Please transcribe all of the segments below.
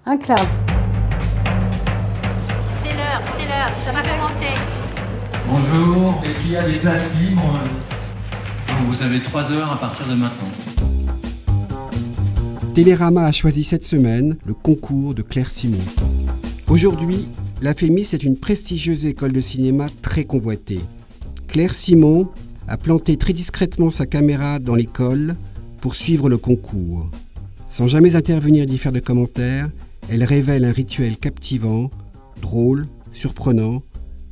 Un clave. C'est l'heure, ça va commencer. Bonjour, est-ce qu'il y a des places libres? Vous avez 3 heures à partir de maintenant. Télérama a choisi cette semaine le concours de Claire Simon. Aujourd'hui, la Fémis est une prestigieuse école de cinéma très convoitée. Claire Simon a planté très discrètement sa caméra dans l'école pour suivre le concours. Sans jamais intervenir ni faire de commentaires, elle révèle un rituel captivant, drôle, surprenant,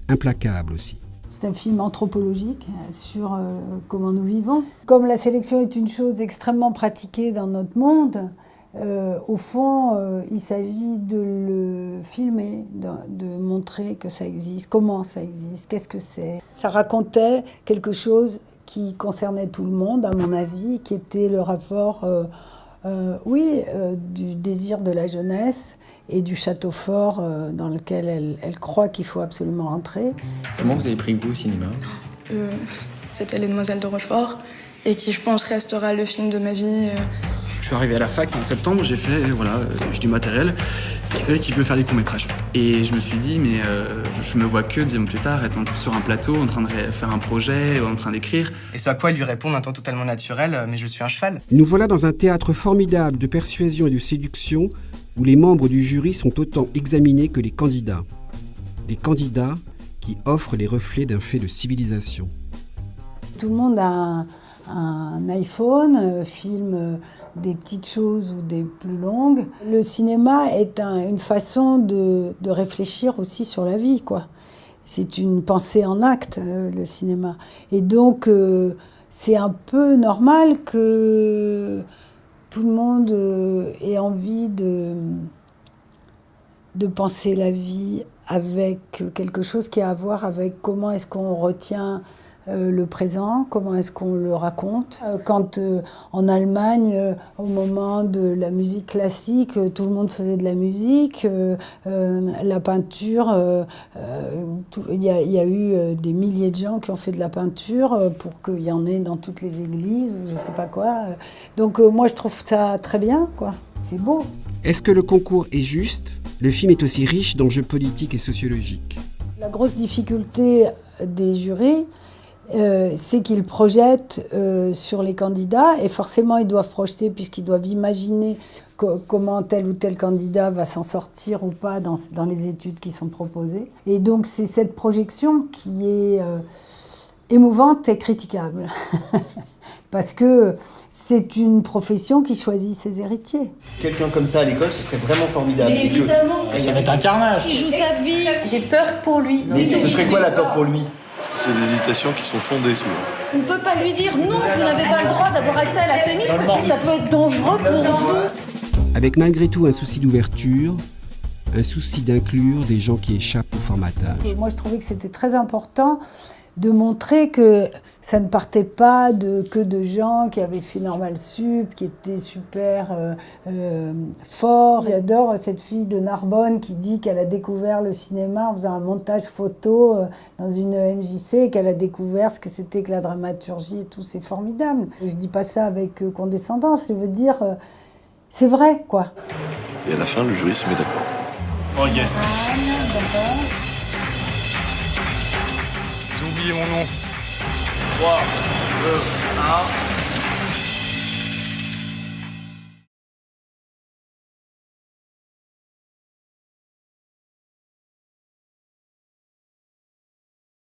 implacable aussi. C'est un film anthropologique sur comment nous vivons. Comme la sélection est une chose extrêmement pratiquée dans notre monde, au fond, il s'agit de le filmer, de montrer que ça existe, comment ça existe, qu'est-ce que c'est. Ça racontait quelque chose qui concernait tout le monde, à mon avis, qui était le rapport, du désir de la jeunesse et du château fort dans lequel elle croit qu'il faut absolument entrer. Comment vous avez pris goût au cinéma ? C'était Les Demoiselles de Rochefort, et qui, je pense, restera le film de ma vie. Je suis arrivé à la fac en septembre, j'ai fait, j'ai du matériel, qui veut faire des courts-métrages. Et je me suis dit, mais je me vois que 10 ans plus tard, être sur un plateau, en train de faire un projet, en train d'écrire. Et ce à quoi elle lui répond d'un ton totalement naturel, mais je suis un cheval. Nous voilà dans un théâtre formidable de persuasion et de séduction où les membres du jury sont autant examinés que les candidats. Des candidats qui offrent les reflets d'un fait de civilisation. Tout le monde a un iPhone, filme des petites choses ou des plus longues. Le cinéma est une façon de réfléchir aussi sur la vie, quoi. C'est une pensée en acte, le cinéma. Et donc, c'est un peu normal que tout le monde ait envie de penser la vie avec quelque chose qui a à voir avec comment est-ce qu'on retient le présent, comment est-ce qu'on le raconte. Quand en Allemagne, au moment de la musique classique, tout le monde faisait de la musique, la peinture, il y a eu des milliers de gens qui ont fait de la peinture pour qu'il y en ait dans toutes les églises, ou je sais pas quoi. Donc moi je trouve ça très bien, quoi. C'est beau. Est-ce que le concours est juste ? Le film est aussi riche d'enjeux politiques et sociologiques. La grosse difficulté des jurys, c'est qu'ils projettent sur les candidats, et forcément ils doivent projeter puisqu'ils doivent imaginer comment tel ou tel candidat va s'en sortir ou pas dans les études qui sont proposées. Et donc c'est cette projection qui est émouvante et critiquable. Parce que c'est une profession qui choisit ses héritiers. Quelqu'un comme ça à l'école, ce serait vraiment formidable. Mais évidemment. Ça va être un carnage. Il joue sa vie. J'ai peur pour lui. Mais ce serait quoi la peur pour lui ? C'est des hésitations qui sont fondées souvent. On ne peut pas lui dire non, vous n'avez pas le droit d'avoir accès à la Fémis parce que ça peut être dangereux pour vous. Avec malgré tout un souci d'ouverture, un souci d'inclure des gens qui échappent au formatage. Et moi je trouvais que c'était très important de montrer que ça ne partait pas que de gens qui avaient fait Normal Sup, qui étaient super forts. J'adore cette fille de Narbonne qui dit qu'elle a découvert le cinéma en faisant un montage photo dans une MJC, et qu'elle a découvert ce que c'était que la dramaturgie et tout, c'est formidable. Je dis pas ça avec condescendance, je veux dire, c'est vrai, quoi. Et à la fin, le jury se met d'accord. Oh yes. D'accord. J'ai oublié mon nom. 3, 2, 1...